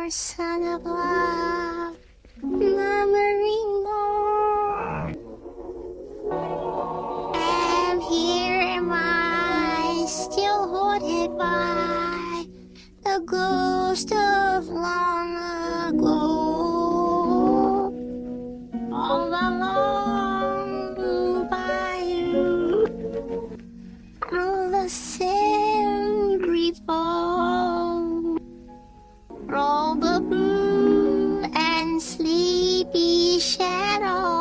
your son of love, murmuring more. And here am I, still haunted by the ghost of long ago. All along the bayou, through the silvery foam, roll the blue and sleepy shadows.